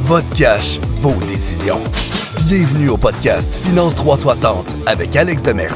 Votre cash, vos décisions. Bienvenue au podcast Finance 360 avec Alex Demers.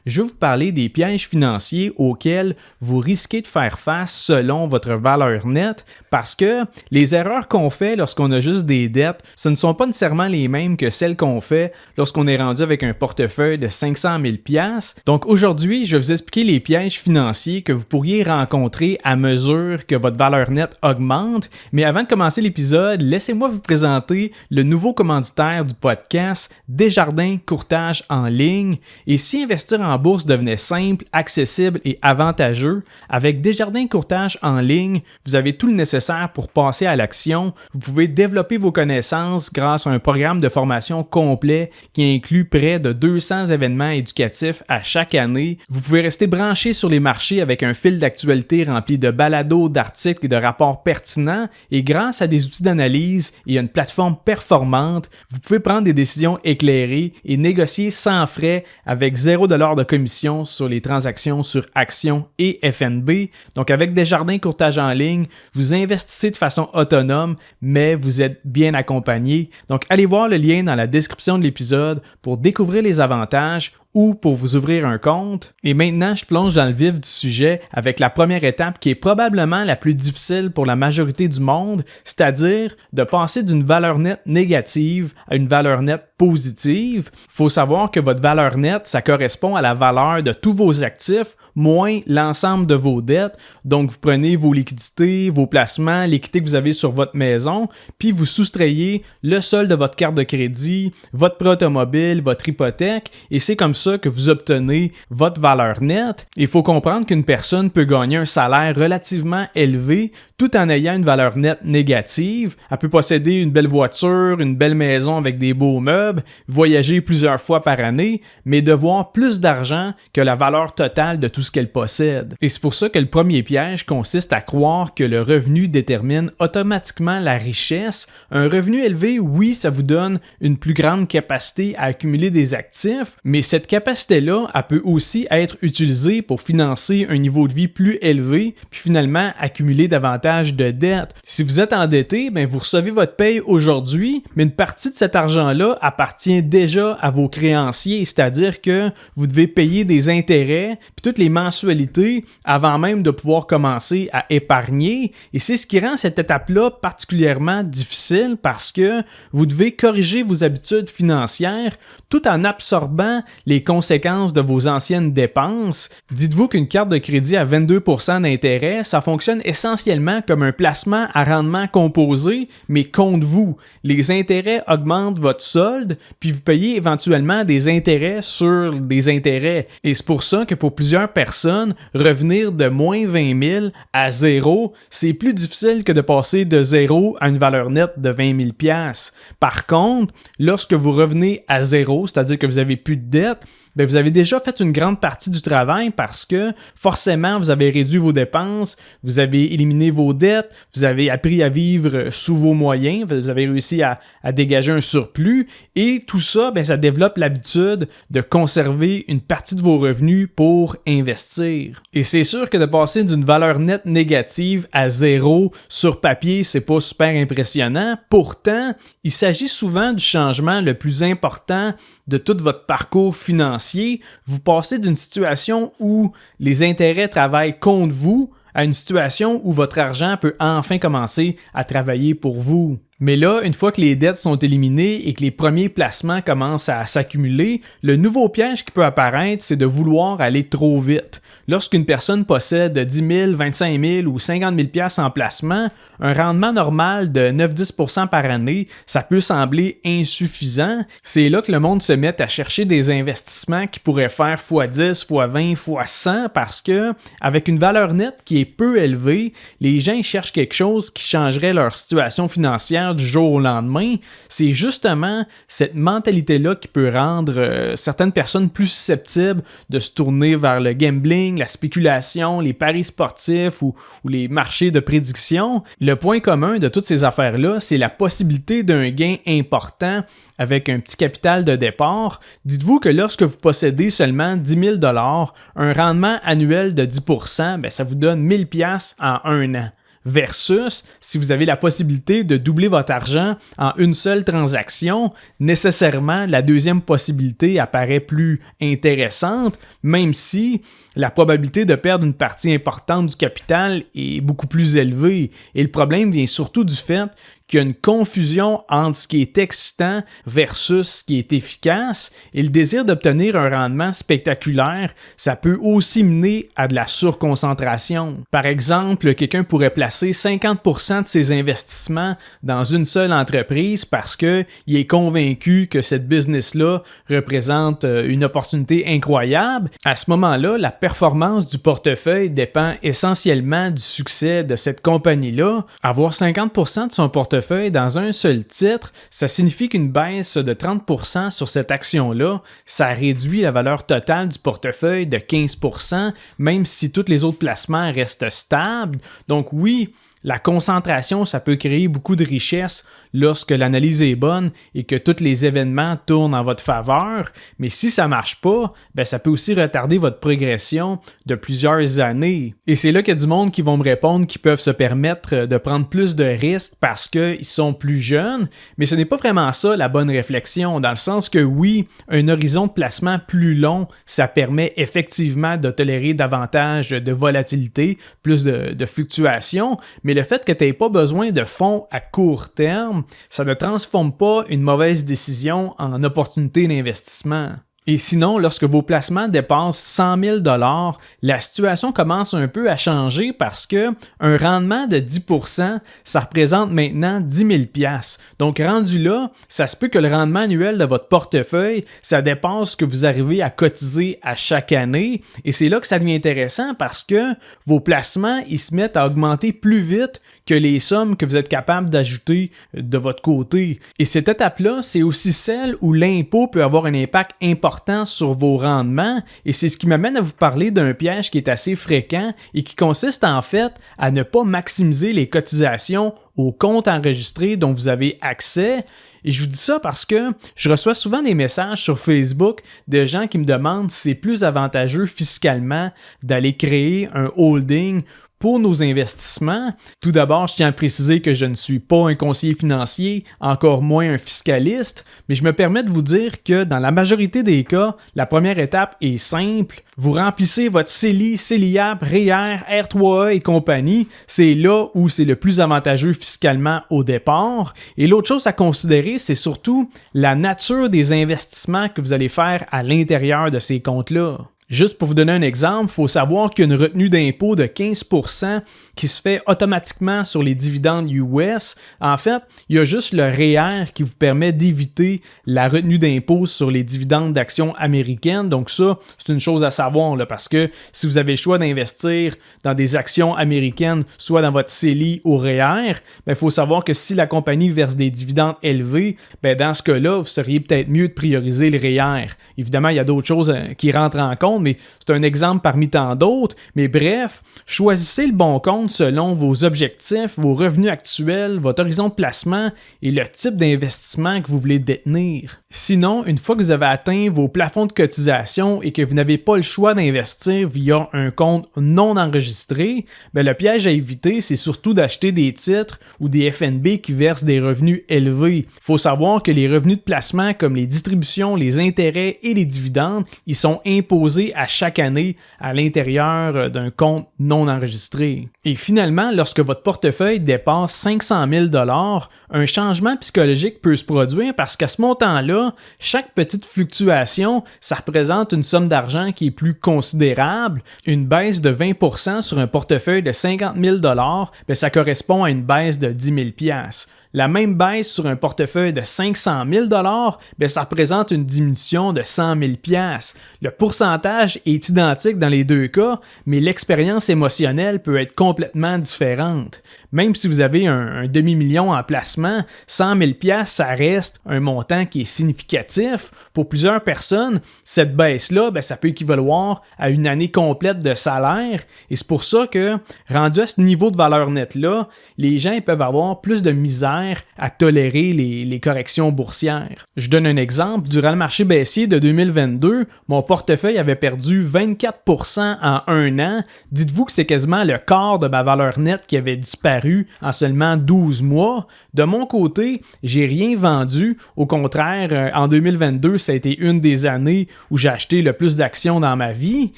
Je vais vous parler des pièges financiers auxquels vous risquez de faire face selon votre valeur nette parce que les erreurs qu'on fait lorsqu'on a juste des dettes, ce ne sont pas nécessairement les mêmes que celles qu'on fait lorsqu'on est rendu avec un portefeuille de 500 000 $. Donc aujourd'hui, je vais vous expliquer les pièges financiers que vous pourriez rencontrer à mesure que votre valeur nette augmente. Mais avant de commencer l'épisode, laissez-moi vous présenter le nouveau commanditaire du podcast, Desjardins Courtage en ligne. Et si investir en bourse devenait simple, accessible et avantageux, avec Desjardins Courtage en ligne, vous avez tout le nécessaire pour passer à l'action. Vous pouvez développer vos connaissances grâce à un programme de formation complet qui inclut près de 200 événements éducatifs à chaque année. Vous pouvez rester branché sur les marchés avec un fil d'actualité rempli de balados, d'articles et de rapports pertinents. Et grâce à des outils d'analyse et à une plateforme performante, vous pouvez prendre des décisions éclairées et négocier sans frais avec $0 de commission sur les transactions sur actions et FNB. Donc avec Desjardins Courtage en ligne, vous investissez de façon autonome, mais vous êtes bien accompagné. Donc allez voir le lien dans la description de l'épisode pour découvrir les avantages ou pour vous ouvrir un compte. Et maintenant, je plonge dans le vif du sujet avec la première étape qui est probablement la plus difficile pour la majorité du monde, c'est-à-dire de passer d'une valeur nette négative à une valeur nette positive. Il faut savoir que votre valeur nette, ça correspond à la valeur de tous vos actifs moins l'ensemble de vos dettes. Donc, vous prenez vos liquidités, vos placements, l'équité que vous avez sur votre maison, puis vous soustrayez le solde de votre carte de crédit, votre prêt automobile, votre hypothèque, et c'est comme ça que vous obtenez votre valeur nette. Il faut comprendre qu'une personne peut gagner un salaire relativement élevé tout en ayant une valeur nette négative. Elle peut posséder une belle voiture, une belle maison avec des beaux meubles, voyager plusieurs fois par année, mais devoir plus d'argent que la valeur totale de tout ce qu'elle possède. Et c'est pour ça que le premier piège consiste à croire que le revenu détermine automatiquement la richesse. Un revenu élevé, oui, ça vous donne une plus grande capacité à accumuler des actifs, mais cette capacité-là, elle peut aussi être utilisée pour financer un niveau de vie plus élevé, puis finalement accumuler davantage de dettes. Si vous êtes endetté, vous recevez votre paye aujourd'hui, mais une partie de cet argent-là appartient déjà à vos créanciers, c'est-à-dire que vous devez payer des intérêts, puis toutes les mensualités avant même de pouvoir commencer à épargner. Et c'est ce qui rend cette étape-là particulièrement difficile parce que vous devez corriger vos habitudes financières tout en absorbant les conséquences de vos anciennes dépenses. Dites-vous qu'une carte de crédit à 22% d'intérêt, ça fonctionne essentiellement comme un placement à rendement composé, mais contre vous. Les intérêts augmentent votre solde, puis vous payez éventuellement des intérêts sur des intérêts. Et c'est pour ça que pour plusieurs personnes, revenir de moins 20 000 à 0, c'est plus difficile que de passer de 0 à une valeur nette de 20 000 $. Par contre, lorsque vous revenez à 0, c'est-à-dire que vous n'avez plus de dette, vous avez déjà fait une grande partie du travail parce que forcément, vous avez réduit vos dépenses, vous avez éliminé vos dettes, vous avez appris à vivre sous vos moyens, vous avez réussi à dégager un surplus et tout ça, ça développe l'habitude de conserver une partie de vos revenus pour investir. Et c'est sûr que de passer d'une valeur nette négative à 0 sur papier, c'est pas super impressionnant. Pourtant, il s'agit souvent du changement le plus important de tout votre parcours financier. Vous passez d'une situation où les intérêts travaillent contre vous à une situation où votre argent peut enfin commencer à travailler pour vous. Mais là, une fois que les dettes sont éliminées et que les premiers placements commencent à s'accumuler, le nouveau piège qui peut apparaître, c'est de vouloir aller trop vite. Lorsqu'une personne possède 10 000, 25 000 ou 50 000 $ en placement, un rendement normal de 9-10% par année, ça peut sembler insuffisant. C'est là que le monde se met à chercher des investissements qui pourraient faire x10, x20, x100 parce que, avec une valeur nette qui est peu élevée, les gens cherchent quelque chose qui changerait leur situation financière du jour au lendemain. C'est justement cette mentalité-là qui peut rendre certaines personnes plus susceptibles de se tourner vers le gambling, la spéculation, les paris sportifs ou les marchés de prédiction. Le point commun de toutes ces affaires-là, c'est la possibilité d'un gain important avec un petit capital de départ. Dites-vous que lorsque vous possédez seulement 10 000 $, un rendement annuel de 10%, ça vous donne 1 000 $ en un an. versus si vous avez la possibilité de doubler votre argent en une seule transaction, nécessairement la deuxième possibilité apparaît plus intéressante, même si la probabilité de perdre une partie importante du capital est beaucoup plus élevée. Et le problème vient surtout du fait qu'il y a une confusion entre ce qui est excitant versus ce qui est efficace, et le désir d'obtenir un rendement spectaculaire, ça peut aussi mener à de la surconcentration. Par exemple, quelqu'un pourrait placer 50% de ses investissements dans une seule entreprise parce qu'il est convaincu que cette business-là représente une opportunité incroyable. À ce moment-là, la performance du portefeuille dépend essentiellement du succès de cette compagnie-là. Avoir 50% de son portefeuille dans un seul titre, ça signifie qu'une baisse de 30% sur cette action-là, ça réduit la valeur totale du portefeuille de 15%, même si tous les autres placements restent stables. Donc oui, la concentration, ça peut créer beaucoup de richesse lorsque l'analyse est bonne et que tous les événements tournent en votre faveur, mais si ça marche pas, ça peut aussi retarder votre progression de plusieurs années. Et c'est là qu'il y a du monde qui vont me répondre qu'ils peuvent se permettre de prendre plus de risques parce qu'ils sont plus jeunes, mais ce n'est pas vraiment ça la bonne réflexion, dans le sens que oui, un horizon de placement plus long, ça permet effectivement de tolérer davantage de volatilité, plus de fluctuations, mais le fait que tu n'aies pas besoin de fonds à court terme, ça ne transforme pas une mauvaise décision en opportunité d'investissement. Et sinon, lorsque vos placements dépassent 100 000 $, la situation commence un peu à changer parce que un rendement de 10%, ça représente maintenant 10 000 $. Donc, rendu là, ça se peut que le rendement annuel de votre portefeuille, ça dépasse ce que vous arrivez à cotiser à chaque année. Et c'est là que ça devient intéressant parce que vos placements, ils se mettent à augmenter plus vite que les sommes que vous êtes capable d'ajouter de votre côté. Et cette étape-là, c'est aussi celle où l'impôt peut avoir un impact important sur vos rendements, et c'est ce qui m'amène à vous parler d'un piège qui est assez fréquent et qui consiste en fait à ne pas maximiser les cotisations au compte enregistré dont vous avez accès. Et je vous dis ça parce que je reçois souvent des messages sur Facebook de gens qui me demandent si c'est plus avantageux fiscalement d'aller créer un holding pour nos investissements. Tout d'abord, je tiens à préciser que je ne suis pas un conseiller financier, encore moins un fiscaliste, mais je me permets de vous dire que dans la majorité des cas, la première étape est simple. Vous remplissez votre CELI, CELIAP, REER, R3A et compagnie. C'est là où c'est le plus avantageux fiscalement au départ. Et l'autre chose à considérer, c'est surtout la nature des investissements que vous allez faire à l'intérieur de ces comptes-là. Juste pour vous donner un exemple, il faut savoir qu'il y a une retenue d'impôt de 15% qui se fait automatiquement sur les dividendes US. En fait, il y a juste le REER qui vous permet d'éviter la retenue d'impôt sur les dividendes d'actions américaines. Donc ça, c'est une chose à savoir là, parce que si vous avez le choix d'investir dans des actions américaines, soit dans votre CELI ou REER, il faut savoir que si la compagnie verse des dividendes élevés, dans ce cas-là, vous seriez peut-être mieux de prioriser le REER. Évidemment, il y a d'autres choses qui rentrent en compte, mais c'est un exemple parmi tant d'autres. Mais bref, choisissez le bon compte selon vos objectifs, vos revenus actuels, votre horizon de placement et le type d'investissement que vous voulez détenir. Sinon, une fois que vous avez atteint vos plafonds de cotisation et que vous n'avez pas le choix d'investir via un compte non enregistré, le piège à éviter, c'est surtout d'acheter des titres ou des FNB qui versent des revenus élevés. Il faut savoir que les revenus de placement comme les distributions, les intérêts et les dividendes, ils sont imposés à chaque année à l'intérieur d'un compte non enregistré. Et finalement, lorsque votre portefeuille dépasse 500 000 $, un changement psychologique peut se produire parce qu'à ce montant-là, chaque petite fluctuation, ça représente une somme d'argent qui est plus considérable. Une baisse de 20% sur un portefeuille de 50 000 $, ça correspond à une baisse de 10 000 $. La même baisse sur un portefeuille de 500 000 $, ça représente une diminution de 100 000 $. Le pourcentage est identique dans les deux cas, mais l'expérience émotionnelle peut être complètement différente. Même si vous avez un demi-million en placement, 100 000 $, ça reste un montant qui est significatif. Pour plusieurs personnes, cette baisse-là, ça peut équivaloir à une année complète de salaire. Et c'est pour ça que, rendu à ce niveau de valeur nette-là, les gens peuvent avoir plus de misère manière à tolérer les corrections boursières. Je donne un exemple. Durant le marché baissier de 2022, mon portefeuille avait perdu 24% en un an. Dites-vous que c'est quasiment le quart de ma valeur nette qui avait disparu en seulement 12 mois. De mon côté, j'ai rien vendu. Au contraire, en 2022, ça a été une des années où j'ai acheté le plus d'actions dans ma vie.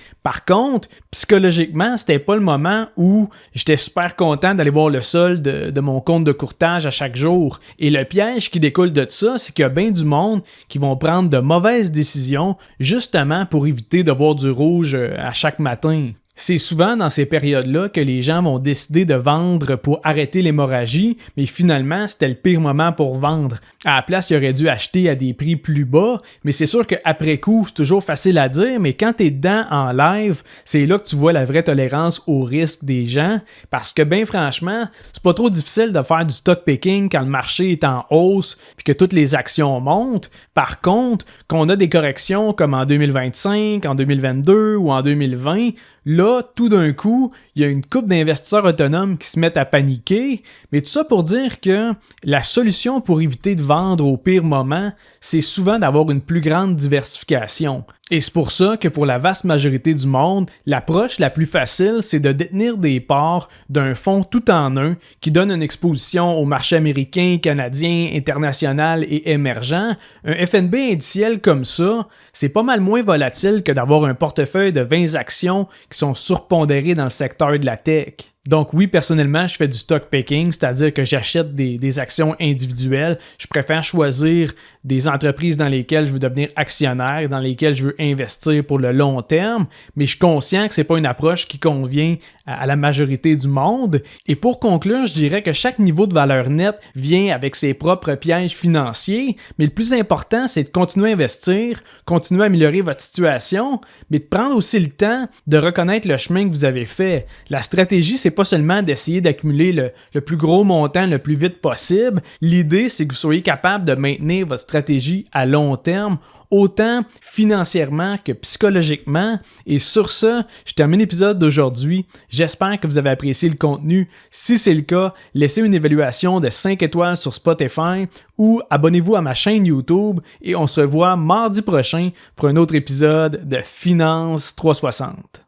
Par contre, psychologiquement, c'était pas le moment où j'étais super content d'aller voir le solde de mon compte de courtage à chaque jour. Et le piège qui découle de ça, c'est qu'il y a bien du monde qui vont prendre de mauvaises décisions justement pour éviter de voir du rouge à chaque matin. C'est souvent dans ces périodes-là que les gens vont décider de vendre pour arrêter l'hémorragie, mais finalement, c'était le pire moment pour vendre. À la place, ils auraient dû acheter à des prix plus bas, mais c'est sûr qu'après coup, c'est toujours facile à dire, mais quand t'es dedans en live, c'est là que tu vois la vraie tolérance au risque des gens, parce que ben franchement, c'est pas trop difficile de faire du stock picking quand le marché est en hausse puis que toutes les actions montent. Par contre, quand on a des corrections comme en 2025, en 2022 ou en 2020, là, tout d'un coup, il y a une couple d'investisseurs autonomes qui se mettent à paniquer, mais tout ça pour dire que la solution pour éviter de vendre au pire moment, c'est souvent d'avoir une plus grande diversification. Et c'est pour ça que pour la vaste majorité du monde, l'approche la plus facile, c'est de détenir des parts d'un fonds tout en un qui donne une exposition au marché américain, canadien, international et émergent. Un FNB indiciel comme ça, c'est pas mal moins volatile que d'avoir un portefeuille de 20 actions qui sont surpondérées dans le secteur de la tech. Donc oui, personnellement, je fais du stock picking, c'est-à-dire que j'achète des actions individuelles. Je préfère choisir des entreprises dans lesquelles je veux devenir actionnaire, dans lesquelles je veux investir pour le long terme, mais je suis conscient que c'est pas une approche qui convient à la majorité du monde. Et pour conclure, je dirais que chaque niveau de valeur nette vient avec ses propres pièges financiers, mais le plus important, c'est de continuer à investir, continuer à améliorer votre situation, mais de prendre aussi le temps de reconnaître le chemin que vous avez fait. La stratégie, c'est pas seulement d'essayer d'accumuler le plus gros montant le plus vite possible. L'idée, c'est que vous soyez capable de maintenir votre stratégie à long terme, autant financièrement que psychologiquement. Et sur ça, je termine l'épisode d'aujourd'hui. J'espère que vous avez apprécié le contenu. Si c'est le cas, laissez une évaluation de 5 étoiles sur Spotify ou abonnez-vous à ma chaîne YouTube et on se revoit mardi prochain pour un autre épisode de Finance 360.